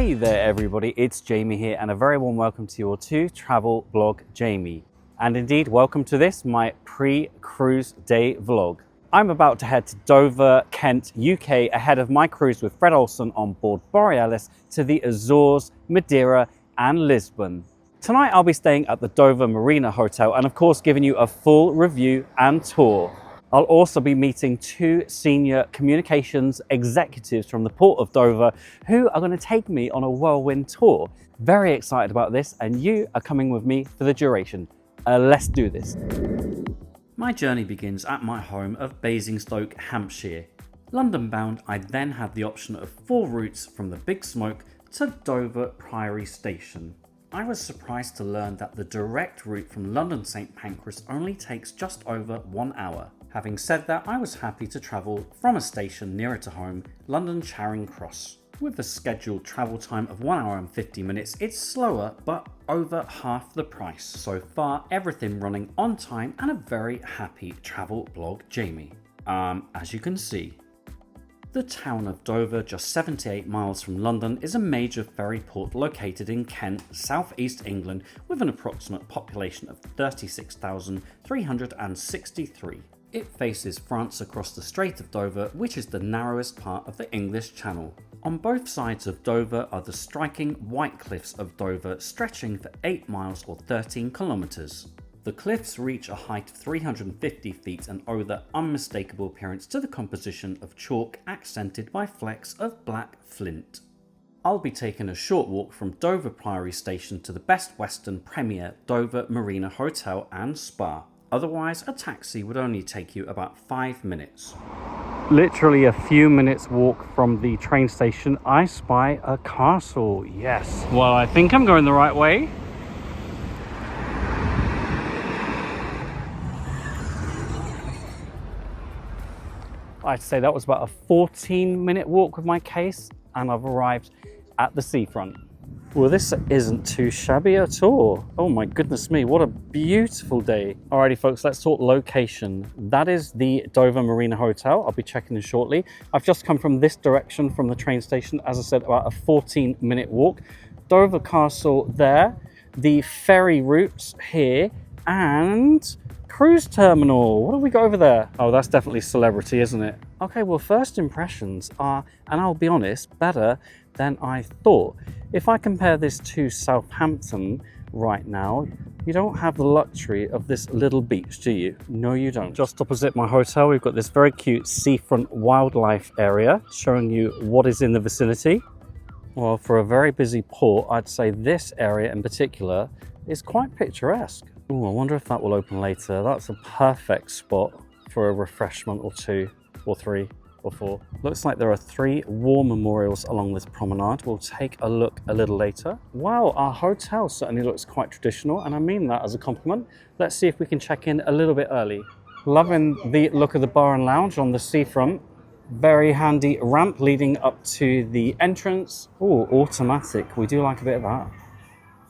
Hey there everybody, it's Jamie here and a very warm welcome to your travel blog Jamie. And indeed, welcome to this, my pre-cruise day vlog. I'm about to head to Dover, Kent, UK ahead of my cruise with Fred Olsen on board Borealis to the Azores, Madeira and Lisbon. Tonight I'll be staying at the Dover Marina Hotel and of course giving you a full review and tour. I'll also be meeting two senior communications executives from the Port of Dover who are going to take me on a whirlwind tour. Very excited about this, and you are coming with me for the duration. Let's do this. My journey begins at my home of Basingstoke, Hampshire. London bound, I then had the option of 4 routes from the Big Smoke to Dover Priory Station. I was surprised to learn that the direct route from London St Pancras only takes just over 1 hour. Having said that, I was happy to travel from a station nearer to home, London Charing Cross. With a scheduled travel time of 1 hour and 50 minutes, it's slower but over half the price. So far, everything running on time and a very happy travel blog Jamie. As you can see. The town of Dover, just 78 miles from London, is a major ferry port located in Kent, southeast England, with an approximate population of 36,363. It faces France across the Strait of Dover, which is the narrowest part of the English Channel. On both sides of Dover are the striking white cliffs of Dover, stretching for 8 miles or 13 kilometres. The cliffs reach a height of 350 feet and owe their unmistakable appearance to the composition of chalk accented by flecks of black flint. I'll be taking a short walk from Dover Priory Station to the Best Western Premier Dover Marina Hotel and Spa. Otherwise, a taxi would only take you about 5 minutes. Literally a few minutes walk from the train station, I spy a castle. Yes. Well, I think I'm going the right way. I'd say that was about a 14-minute walk with my case, and I've arrived at the seafront. Well, this isn't too shabby at all. Oh my goodness me, what a beautiful day. Alrighty folks, let's talk location. That is the Dover Marina Hotel. I'll be checking in shortly. I've just come from this direction from the train station. As I said, about a 14-minute walk. Dover Castle there, the ferry routes here, and cruise terminal. What have we got over there? Oh, that's definitely celebrity, isn't it? Okay, well, first impressions are, and I'll be honest, better than I thought. If I compare this to Southampton right now, you don't have the luxury of this little beach, do you? No, you don't. Just opposite my hotel, we've got this very cute seafront wildlife area showing you what is in the vicinity. Well, for a very busy port, I'd say this area in particular is quite picturesque. Oh, I wonder if that will open later. That's a perfect spot for a refreshment or 2 or 3 or 4. Looks like there are 3 war memorials along this promenade. We'll take a look a little later. Wow, our hotel certainly looks quite traditional, and I mean that as a compliment. Let's see if we can check in a little bit early. Loving the look of the bar and lounge on the seafront. Very handy ramp leading up to the entrance. Oh, automatic. We do like a bit of that.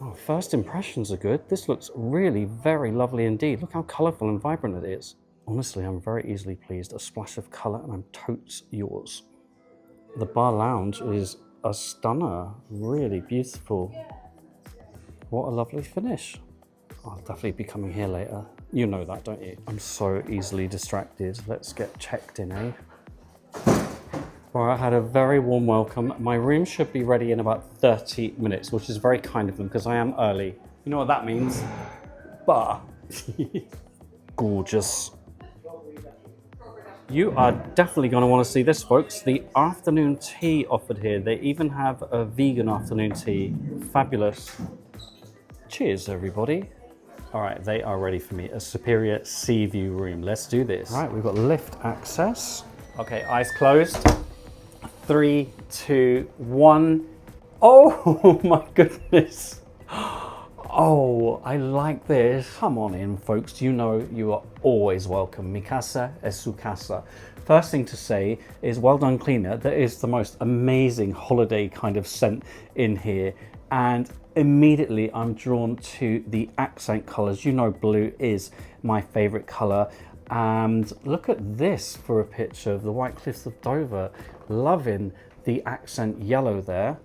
Oh, first impressions are good. This looks really very lovely indeed. Look how colourful and vibrant it is. Honestly, I'm very easily pleased. A splash of colour and I'm totes yours. The bar lounge is a stunner. Really beautiful. What a lovely finish. I'll definitely be coming here later. You know that, don't you? I'm so easily distracted. Let's get checked in, eh? Well, I had a very warm welcome. My room should be ready in about 30 minutes, which is very kind of them because I am early. You know what that means? Bar. Gorgeous. You are definitely going to want to see this, folks. The afternoon tea offered here. They even have a vegan afternoon tea. Fabulous. Cheers, everybody. All right, they are ready for me. A superior sea view room. Let's do this. All right, we've got lift access. Okay, eyes closed. 3, 2, 1. Oh my goodness. Oh, I like this. Come on in, folks. You know you are always welcome. Mi casa es su casa. First thing to say is well done, cleaner. There is the most amazing holiday kind of scent in here. And immediately I'm drawn to the accent colors. You know, blue is my favorite color. And look at this for a picture of the White Cliffs of Dover. Loving the accent yellow there.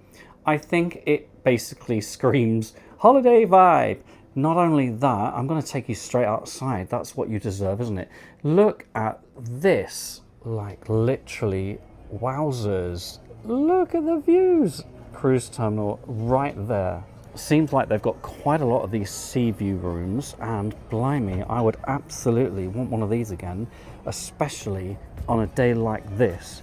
I think it basically screams holiday vibe. Not only that, I'm going to take you straight outside. That's what you deserve, isn't it? Look at this. Like literally, wowzers. Look at the views. Cruise terminal right there. Seems like they've got quite a lot of these sea view rooms, and blimey, I would absolutely want one of these again, especially on a day like this.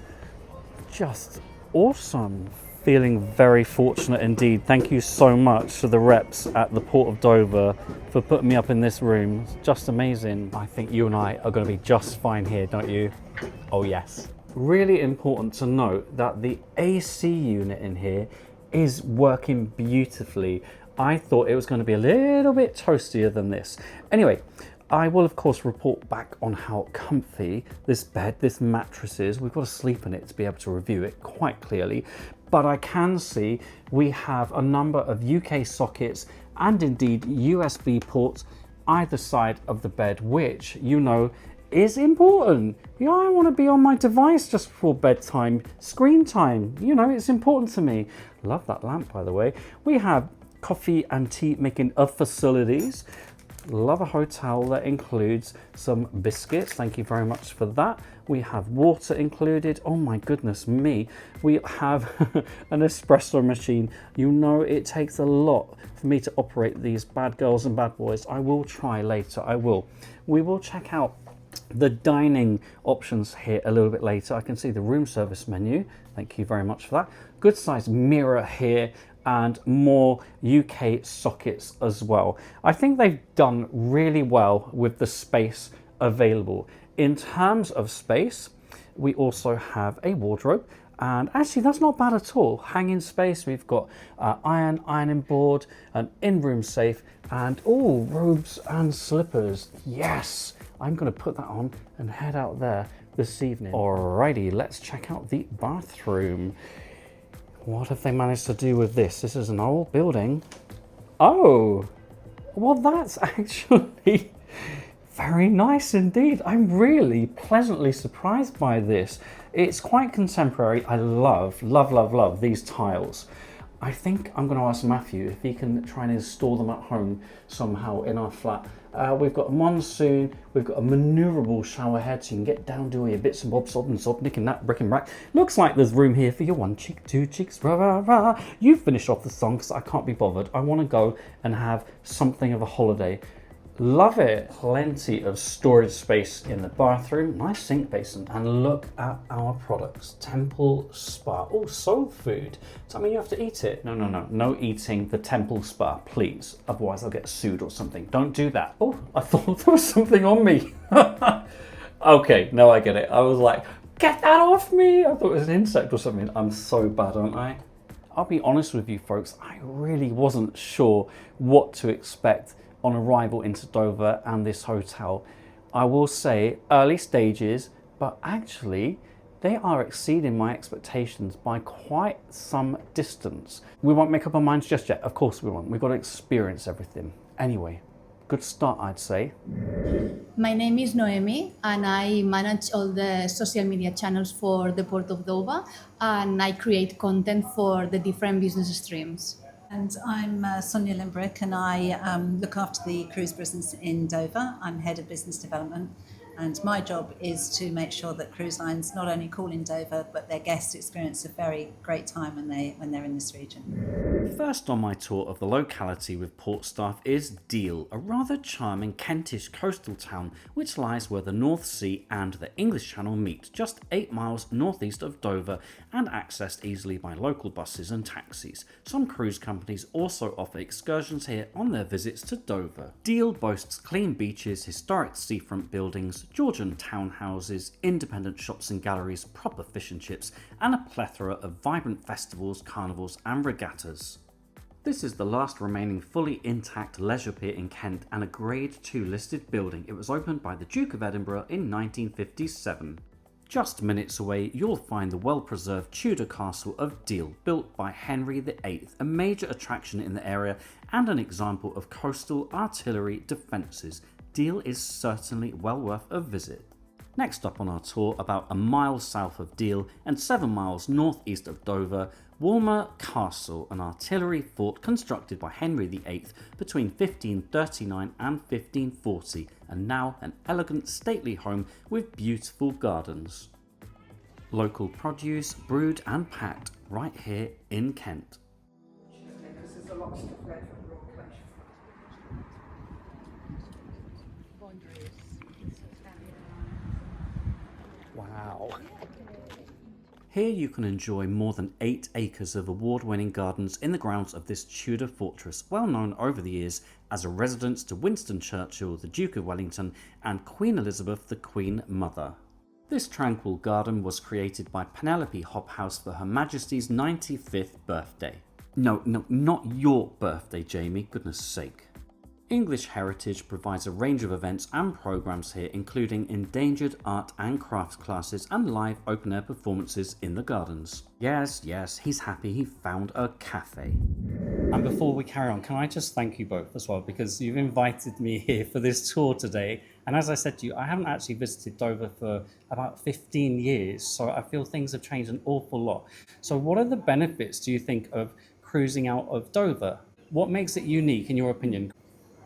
Just awesome. Feeling very fortunate indeed. Thank you so much to the reps at the Port of Dover for putting me up in this room. It's just amazing. I think you and I are going to be just fine here, don't you? Oh yes. Really important to note that the AC unit in here is working beautifully. I thought it was going to be a little bit toastier than this. Anyway, I will of course report back on how comfy this bed, this mattress is. We've got to sleep in it to be able to review it quite clearly. But I can see we have a number of UK sockets and indeed USB ports either side of the bed, which you know is important. You know, I want to be on my device just before bedtime, screen time, you know, it's important to me. Love that lamp, by the way. We have coffee and tea making facilities. Love a hotel that includes some biscuits. Thank you very much for that. We have water included. Oh my goodness me. We have an espresso machine. You know, it takes a lot for me to operate these bad girls and bad boys. I will try later. I will. We will check out the dining options here a little bit later. I can see the room service menu. Thank you very much for that. Good size mirror here and more UK sockets as well. I think they've done really well with the space available. In terms of space, we also have a wardrobe, and actually that's not bad at all. Hanging space, we've got ironing board, an in-room safe, and oh, robes and slippers. Yes, I'm going to put that on and head out there this evening. Alrighty, let's check out the bathroom. What have they managed to do with this? This is an old building. Oh, well that's actually very nice indeed. I'm really pleasantly surprised by this. It's quite contemporary. I love, love, love, love these tiles. I think I'm going to ask Matthew if he can try and install them at home somehow in our flat. We've got a monsoon, we've got a manoeuvrable shower head so you can get down, do all your bits and bobs, sob and sob, nicking that brick and brack. Looks like there's room here for your one cheek, two cheeks, rah, rah, rah. You finish off the song because I can't be bothered. I want to go and have something of a holiday. Love it. Plenty of storage space in the bathroom. Nice sink basin. And look at our products. Temple Spa. Oh, soul food. Does that mean you have to eat it? No, no, no. No eating the Temple Spa, please. Otherwise I'll get sued or something. Don't do that. Oh, I thought there was something on me. Okay, now I get it. I was like, get that off me. I thought it was an insect or something. I'm so bad, aren't I? I'll be honest with you folks. I really wasn't sure what to expect on arrival into Dover and this hotel. I will say early stages, but actually they are exceeding my expectations by quite some distance. We won't make up our minds just yet. Of course we won't. We've got to experience everything. Anyway, good start, I'd say. My name is Noemi and I manage all the social media channels for the Port of Dover, and I create content for the different business streams. And I'm Sonia Limbrick, and I look after the cruise business in Dover. I'm head of business development, and my job is to make sure that cruise lines not only call in Dover, but their guests experience a very great time when they're in this region. First on my tour of the locality with port staff is Deal, a rather charming Kentish coastal town which lies where the North Sea and the English Channel meet, just 8 miles northeast of Dover and accessed easily by local buses and taxis. Some cruise companies also offer excursions here on their visits to Dover. Deal boasts clean beaches, historic seafront buildings, Georgian townhouses, independent shops and galleries, proper fish and chips, and a plethora of vibrant festivals, carnivals and regattas. This is the last remaining fully intact leisure pier in Kent and a Grade 2 listed building. It was opened by the Duke of Edinburgh in 1957. Just minutes away, you'll find the well-preserved Tudor castle of Deal, built by Henry VIII, a major attraction in the area and an example of coastal artillery defences. Deal is certainly well worth a visit. Next up on our tour, about a mile south of Deal and 7 miles northeast of Dover, Walmer Castle, an artillery fort constructed by Henry VIII between 1539 and 1540, and now an elegant stately home with beautiful gardens. Local produce brewed and packed right here in Kent. This is the lobster flair from raw flesh. Wow. Here you can enjoy more than 8 acres of award-winning gardens in the grounds of this Tudor fortress, well known over the years as a residence to Winston Churchill, the Duke of Wellington, and Queen Elizabeth, the Queen Mother. This tranquil garden was created by Penelope Hobhouse for Her Majesty's 95th birthday. No, not your birthday, Jamie, goodness sake. English Heritage provides a range of events and programmes here, including endangered art and crafts classes and live open-air performances in the gardens. Yes, he's happy he found a cafe. And before we carry on, can I just thank you both as well, because you've invited me here for this tour today. And as I said to you, I haven't actually visited Dover for about 15 years, so I feel things have changed an awful lot. So what are the benefits, do you think, of cruising out of Dover? What makes it unique, in your opinion?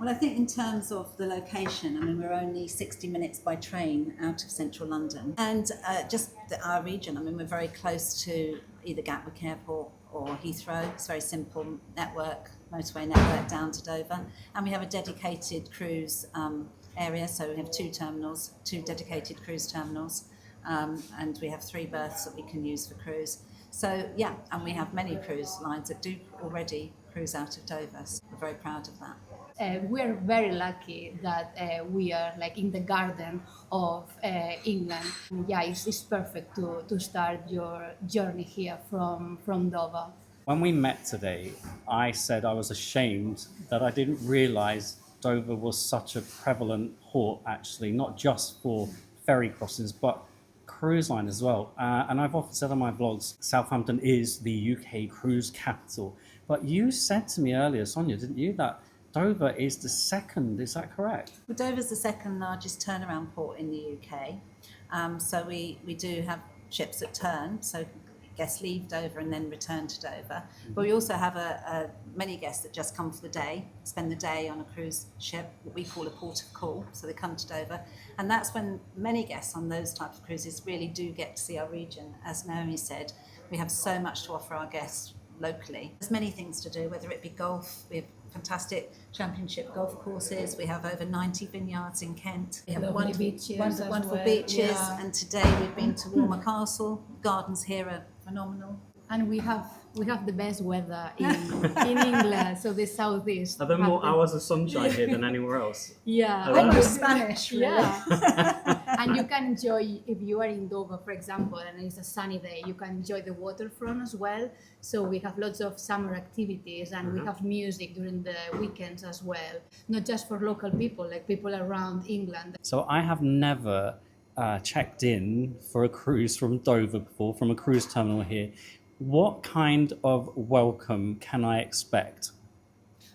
Well, I think in terms of the location, I mean, we're only 60 minutes by train out of central London. And our region, I mean, we're very close to either Gatwick Airport or Heathrow. It's a very simple motorway network down to Dover. And we have a dedicated cruise area, so we have 2 terminals, 2 dedicated cruise terminals. And we have 3 berths that we can use for cruise. So, yeah, and we have many cruise lines that do already cruise out of Dover. So we're very proud of that. We're very lucky that we are like in the garden of England. Yeah, it's perfect to start your journey here from Dover. When we met today, I said I was ashamed that I didn't realise Dover was such a prevalent port, actually, not just for ferry crossings, but cruise line as well. And I've often said on my vlogs, Southampton is the UK cruise capital. But you said to me earlier, Sonia, didn't you, that Dover is the second, is that correct? Well, Dover's the second largest turnaround port in the UK. So we do have ships that turn, so guests leave Dover and then return to Dover. But we also have many guests that just come for the day, spend the day on a cruise ship, what we call a port of call. So they come to Dover. And that's when many guests on those types of cruises really do get to see our region. As Naomi said, we have so much to offer our guests locally. There's many things to do, whether it be golf. We have fantastic championship golf courses. We have over 90 vineyards in Kent. We have wonderful beaches. Yeah. And today we've been to Walmer Castle. Gardens here are phenomenal. And we have the best weather in England, so the southeast. Are there more hours of sunshine here than anywhere else? Yeah, Almost Spanish, really. Yeah. And you can enjoy, if you are in Dover, for example, and it's a sunny day, you can enjoy the waterfront as well. So we have lots of summer activities, and we have music during the weekends as well, not just for local people, like people around England. So I have never checked in for a cruise from Dover before, from a cruise terminal here. What kind of welcome can I expect?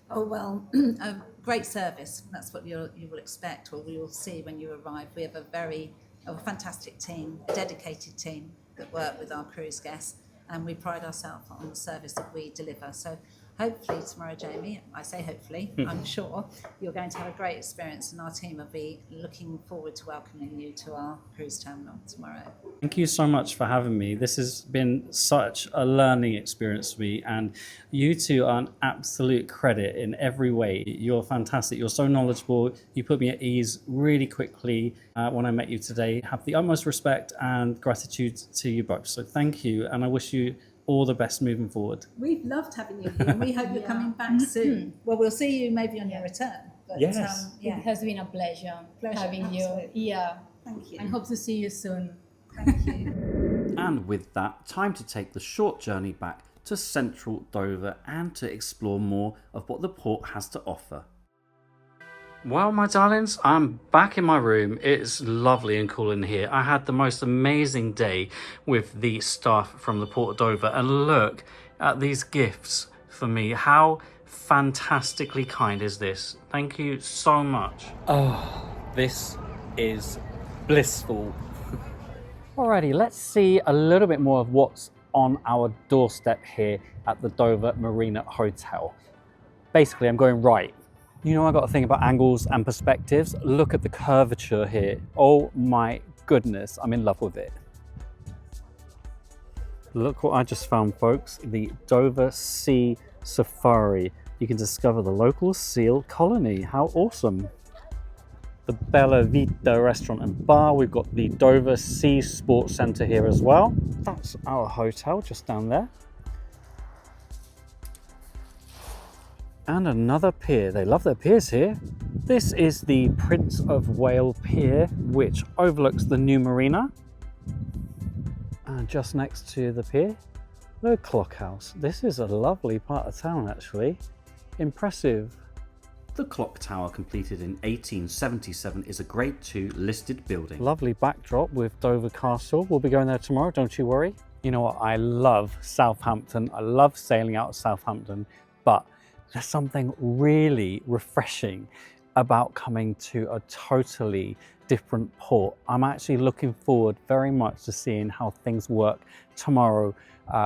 Oh, well, a great service. That's what you will expect, or we will see when you arrive. We have a fantastic team, a dedicated team that work with our cruise guests, and we pride ourselves on the service that we deliver. So hopefully tomorrow, Jamie, I say hopefully, I'm sure you're going to have a great experience, and our team will be looking forward to welcoming you to our cruise terminal tomorrow. Thank you so much for having me. This has been such a learning experience for me, and you two are an absolute credit in every way. You're fantastic. You're so knowledgeable. You put me at ease really quickly when I met you today. Have the utmost respect and gratitude to you both. So thank you, and I wish you all the best moving forward. We've loved having you here, and we hope you're coming back soon. Well, we'll see you maybe on your return. But, Yes. It has been a pleasure having absolutely. you. Yeah. Thank you. And hope to see you soon. Thank you. And with that, time to take the short journey back to central Dover and to explore more of what the port has to offer. Well, my darlings, I'm back in my room. It's lovely and cool in here. I had the most amazing day with the staff from the Port of Dover, and look at these gifts for me. How fantastically kind is this? Thank you so much. Oh, this is blissful. Alrighty, let's see a little bit more of what's on our doorstep here at the Dover Marina Hotel. Basically, I'm going right. You know, I got a thing about angles and perspectives. Look at the curvature here. Oh my goodness, I'm in love with it. Look what I just found, folks. The Dover Sea Safari. You can discover the local seal colony. How awesome. The Bella Vita restaurant and bar. We've got the Dover Sea Sports Centre here as well. That's our hotel just down there. And another pier. They love their piers here. This is the Prince of Wales Pier, which overlooks the new marina. And just next to the pier, the Clock House. This is a lovely part of town, actually. Impressive. The clock tower, completed in 1877, is a Grade II listed building. Lovely backdrop with Dover Castle. We'll be going there tomorrow, don't you worry. You know what, I love Southampton. I love sailing out of Southampton, but there's something really refreshing about coming to a totally different port. I'm actually looking forward very much to seeing how things work tomorrow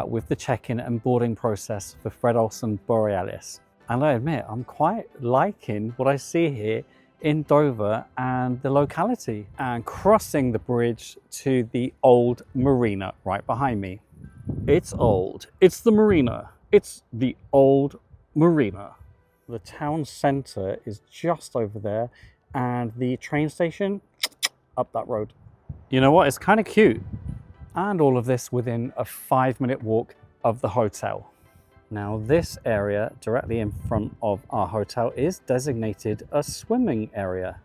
with the check-in and boarding process for Fred Olsen Borealis. And I admit, I'm quite liking what I see here in Dover and the locality. And crossing the bridge to the old marina right behind me. It's old, it's the marina, it's the old marina. The town centre is just over there and the train station up that road. You know what, it's kind of cute. And all of this within a 5-minute walk of the hotel. Now this area directly in front of our hotel is designated a swimming area.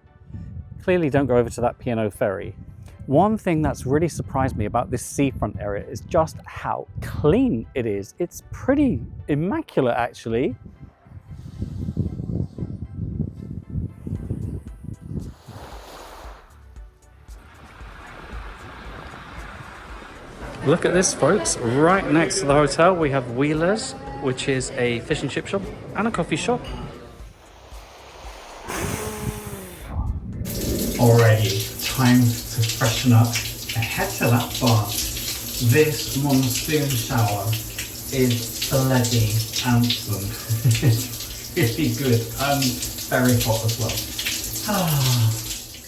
Clearly don't go over to that P&O ferry. One thing that's really surprised me about this seafront area is just how clean it is. It's pretty immaculate actually. Look at this, folks. Right next to the hotel we have Wheeler's, which is a fish and chip shop and a coffee shop. Alrighty, time to freshen up and head to that bar. This monsoon shower is bloody handsome. It's really good and very hot as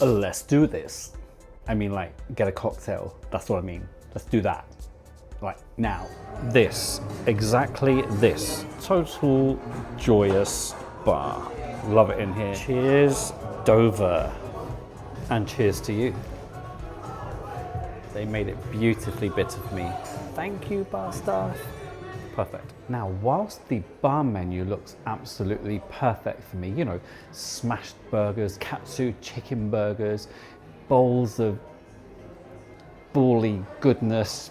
well. Let's do this. I mean, like, get a cocktail. That's what I mean. Let's do that. Like now. This, exactly this. Total joyous bar. Love it in here. Cheers, Dover. And cheers to you. They made it beautifully bitter for me. Thank you, bar staff. Perfect. Now, whilst the bar menu looks absolutely perfect for me, you know, smashed burgers, katsu chicken burgers, bowls of bally goodness,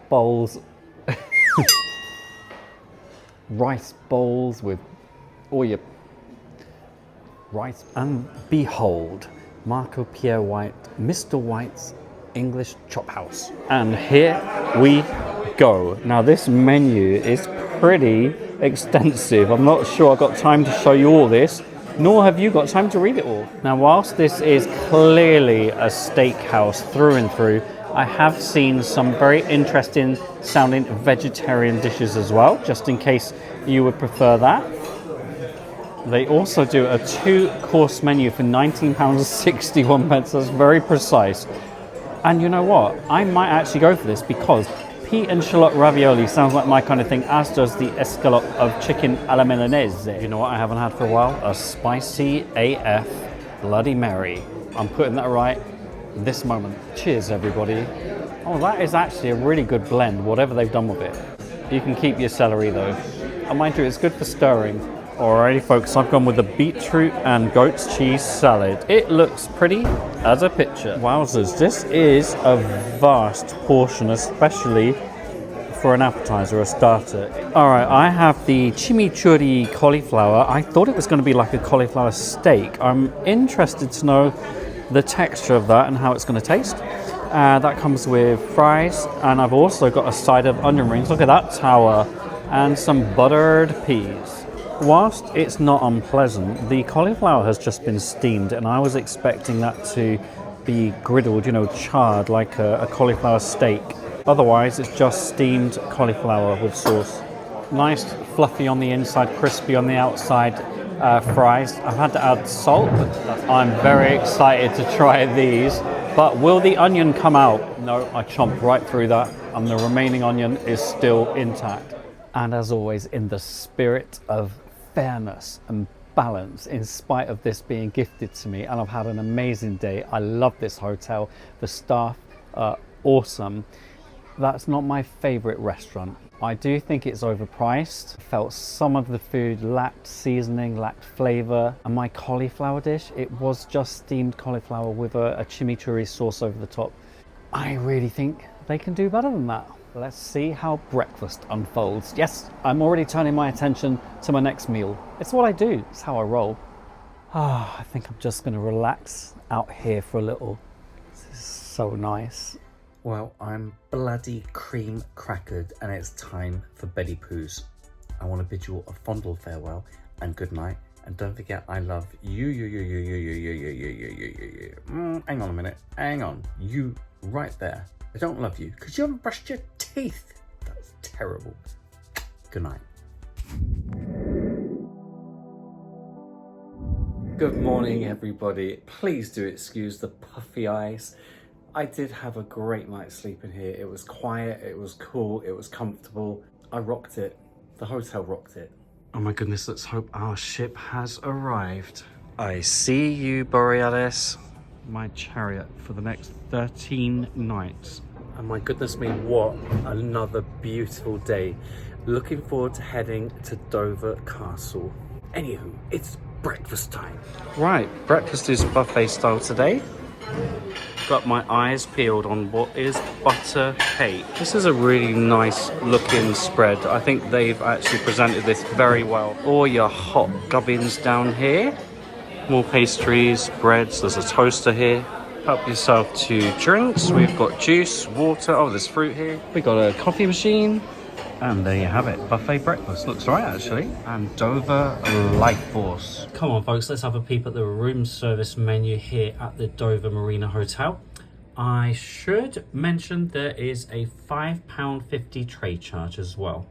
bowls, rice bowls with all your rice, and behold, Marco Pierre White, Mr. White's English Chop House. And here we go. Now this menu is pretty extensive. I'm not sure I've got time to show you all this, nor have you got time to read it all. Now, whilst this is clearly a steakhouse through and through, I have seen some very interesting sounding vegetarian dishes as well, just in case you would prefer that. They also do a 2-course menu for £19.61. That's very precise. And you know what? I might actually go for this because pea and shallot ravioli sounds like my kind of thing, as does the escalope of chicken alla milanese. You know what I haven't had for a while? A spicy AF Bloody Mary. I'm putting that right this moment. Cheers, everybody. Oh, that is actually a really good blend, whatever they've done with it. You can keep your celery though. And mind you, it's good for stirring. Alrighty folks, I've gone with the beetroot and goat's cheese salad. It looks pretty as a picture. Wowzers, this is a vast portion, especially for an appetizer or a starter. Alright, I have the chimichurri cauliflower. I thought it was going to be like a cauliflower steak. I'm interested to know the texture of that and how it's going to taste. That comes with fries, and I've also got a side of onion rings. Look at that tower, and some buttered peas. Whilst it's not unpleasant, the cauliflower has just been steamed, and I was expecting that to be griddled, you know, charred like a cauliflower steak. Otherwise, it's just steamed cauliflower with sauce. Nice, fluffy on the inside, crispy on the outside fries. I've had to add salt. I'm very excited to try these. But will the onion come out? No, I chomped right through that, and the remaining onion is still intact. And as always, in the spirit of fairness and balance, in spite of this being gifted to me, and I've had an amazing day. I love this hotel. The staff are awesome. That's not my favorite restaurant. I do think it's overpriced. I felt some of the food lacked seasoning, lacked flavor. And my cauliflower dish, it was just steamed cauliflower with a chimichurri sauce over the top. I really think they can do better than that. Let's see how breakfast unfolds. Yes, I'm already turning my attention to my next meal. It's what I do, it's how I roll. I think I'm just gonna relax out here for a little. This is so nice. Well, I'm bloody cream crackered and it's time for Betty Poos. I want to bid you all a fondle farewell and good night. And don't forget, I love you. Hang on a minute, hang on. You right there. I don't love you because you haven't brushed your teeth. That's terrible. Good night. Good morning, everybody. Please do excuse the puffy eyes. I did have a great night's sleep in here. It was quiet, it was cool, it was comfortable. I rocked it. The hotel rocked it. Oh my goodness, let's hope our ship has arrived. I see you, Borealis. My chariot for the next 13 nights. And my goodness me, what another beautiful day. Looking forward to heading to Dover Castle. Anywho, it's breakfast time. Right, breakfast is buffet style today. Got my eyes peeled on what is butter cake. This is a really nice looking spread. I think they've actually presented this very well. All your hot gubbins down here. More pastries, breads, there's a toaster here. Help yourself to drinks. We've got juice, water, oh there's fruit here. We got a coffee machine. And there you have it, buffet breakfast. Looks right actually. And Dover Life Force. Come on folks, let's have a peep at the room service menu here at the Dover Marina Hotel. I should mention there is a £5.50 tray charge as well.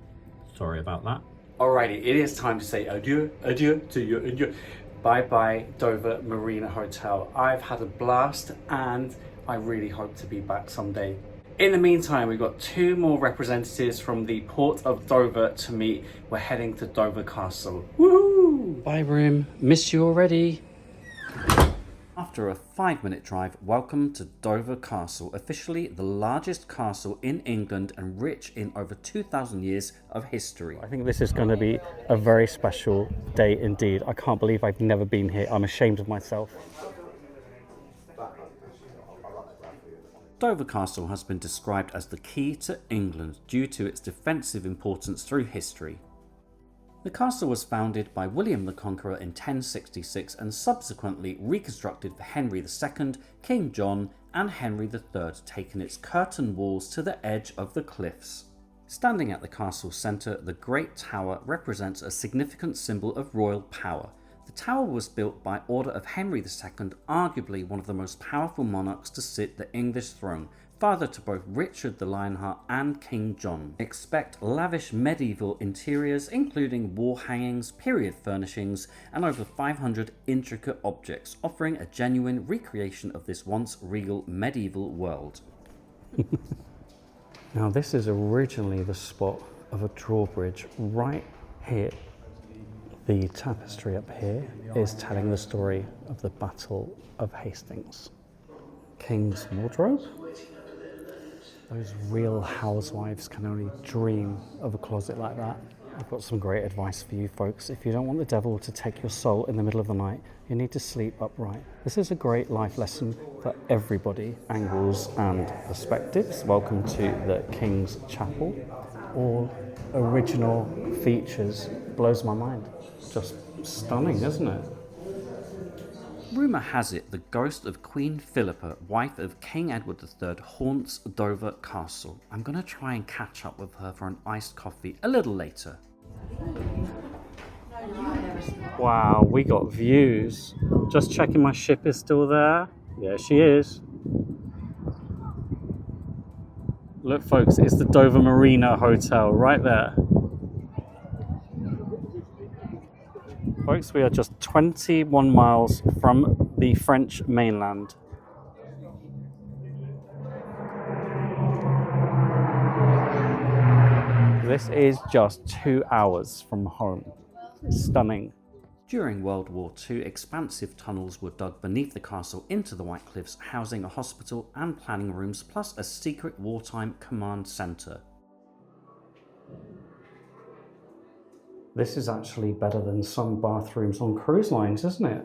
Sorry about that. Alrighty, it is time to say adieu, adieu to you, adieu. Bye bye Dover Marina Hotel. I've had a blast and I really hope to be back someday. In the meantime, we've got two more representatives from the Port of Dover to meet. We're heading to Dover Castle. Woohoo! Bye room, miss you already. After a 5-minute drive, welcome to Dover Castle, officially the largest castle in England and rich in over 2,000 years of history. I think this is going to be a very special day indeed. I can't believe I've never been here. I'm ashamed of myself. Dover Castle has been described as the key to England due to its defensive importance through history. The castle was founded by William the Conqueror in 1066 and subsequently reconstructed for Henry II, King John and Henry III, taking its curtain walls to the edge of the cliffs. Standing at the castle's centre, the Great Tower represents a significant symbol of royal power. The tower was built by order of Henry II, arguably one of the most powerful monarchs to sit the English throne, father to both Richard the Lionheart and King John. Expect lavish medieval interiors, including wall hangings, period furnishings, and over 500 intricate objects, offering a genuine recreation of this once regal medieval world. Now this is originally the spot of a drawbridge right here. The tapestry up here is telling the story of the Battle of Hastings. King's wardrobe. Those real housewives can only dream of a closet like that. I've got some great advice for you folks. If you don't want the devil to take your soul in the middle of the night, you need to sleep upright. This is a great life lesson for everybody. Angles and perspectives. Welcome to the King's Chapel. All original features. Blows my mind. Just stunning, isn't it? Rumour has it the ghost of Queen Philippa, wife of King Edward III, haunts Dover Castle. I'm going to try and catch up with her for an iced coffee a little later. Wow, we got views. Just checking my ship is still there. Yeah, she is. Look, folks, it's the Dover Marina Hotel right there. Folks, we are just 21 miles from the French mainland. This is just 2 hours from home. It's stunning. During World War II, expansive tunnels were dug beneath the castle into the White Cliffs, housing a hospital and planning rooms, plus a secret wartime command centre. This is actually better than some bathrooms on cruise lines, isn't it?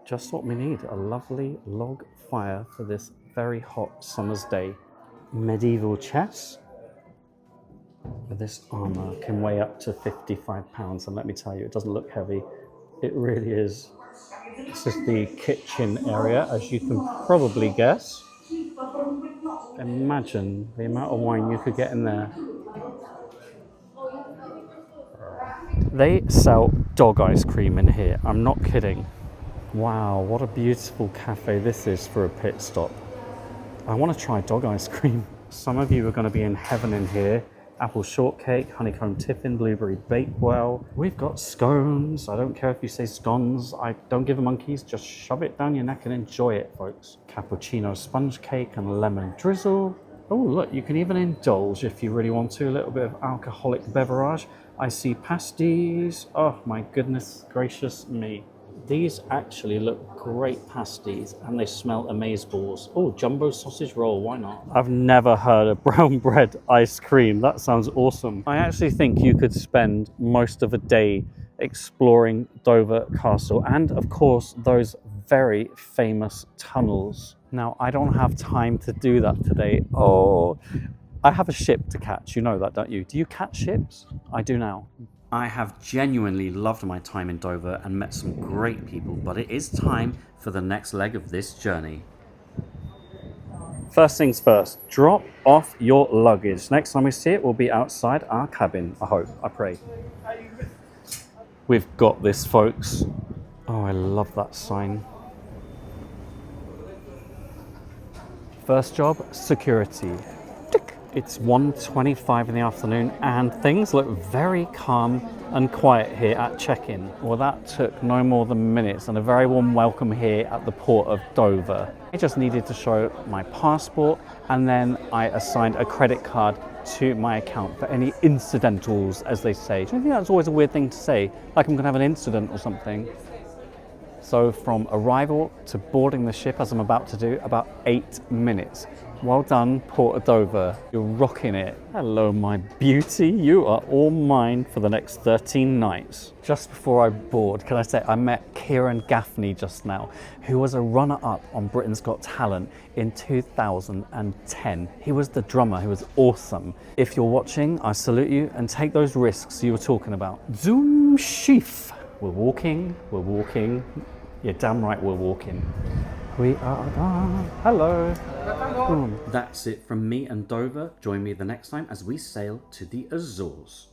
Just what we need, a lovely log fire for this very hot summer's day. Medieval chess. This armour can weigh up to 55 pounds, and let me tell you, it doesn't look heavy. It really is. This is the kitchen area, as you can probably guess. Imagine the amount of wine you could get in there. They sell dog ice cream in here, I'm not kidding. Wow, what a beautiful cafe this is for a pit stop. I want to try dog ice cream. Some of you are going to be in heaven in here. Apple shortcake, honeycomb tiffin, blueberry bakewell. We've got scones. I don't care if you say scones. I don't give a monkeys. Just shove it down your neck and enjoy it, folks. Cappuccino sponge cake and lemon drizzle. Oh, look, you can even indulge if you really want to. A little bit of alcoholic beverage. I see pasties. Oh, my goodness gracious me. These actually look great pasties and they smell amazeballs. Oh, jumbo sausage roll, why not? I've never heard of brown bread ice cream. That sounds awesome. I actually think you could spend most of a day exploring Dover Castle and, of course, those very famous tunnels. Now, I don't have time to do that today. Oh, I have a ship to catch. You know that, don't you? Do you catch ships? I do now. I have genuinely loved my time in Dover and met some great people, but it is time for the next leg of this journey. First things first, drop off your luggage. Next time we see it, we'll be outside our cabin, I hope, I pray. We've got this, folks. Oh, I love that sign. First job, security. It's 1:25 in the afternoon and things look very calm and quiet here at check-in. Well, that took no more than minutes and a very warm welcome here at the port of Dover. I just needed to show my passport and then I assigned a credit card to my account for any incidentals, as they say. Do you think that's always a weird thing to say? Like I'm gonna have an incident or something. So from arrival to boarding the ship, as I'm about to do, about 8 minutes. Well done, Port of Dover. You're rocking it. Hello, my beauty. You are all mine for the next 13 nights. Just before I board, can I say I met Kieran Gaffney just now, who was a runner-up on Britain's Got Talent in 2010. He was the drummer. He was awesome. If you're watching, I salute you and take those risks you were talking about. Zoom sheaf. We're walking, we're walking. You're damn right we're walking. We are gone. Hello. Boom. That's it from me and Dover. Join me the next time as we sail to the Azores.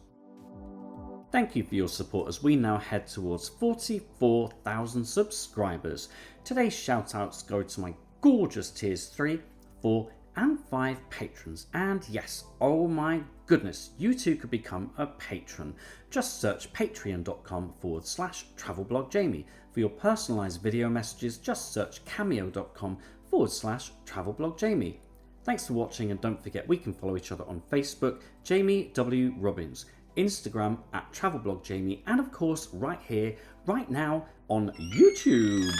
Thank you for your support as we now head towards 44,000 subscribers. Today's shout outs go to my gorgeous tiers 3, 4 and 5 patrons. And yes, oh my goodness, you too could become a patron. Just search patreon.com/travelblogjamie. For your personalised video messages, just search cameo.com/travelblogjamie. Thanks for watching and don't forget we can follow each other on Facebook, Jamie W. Robbins, Instagram @travelblogjamie and of course right here, right now on YouTube.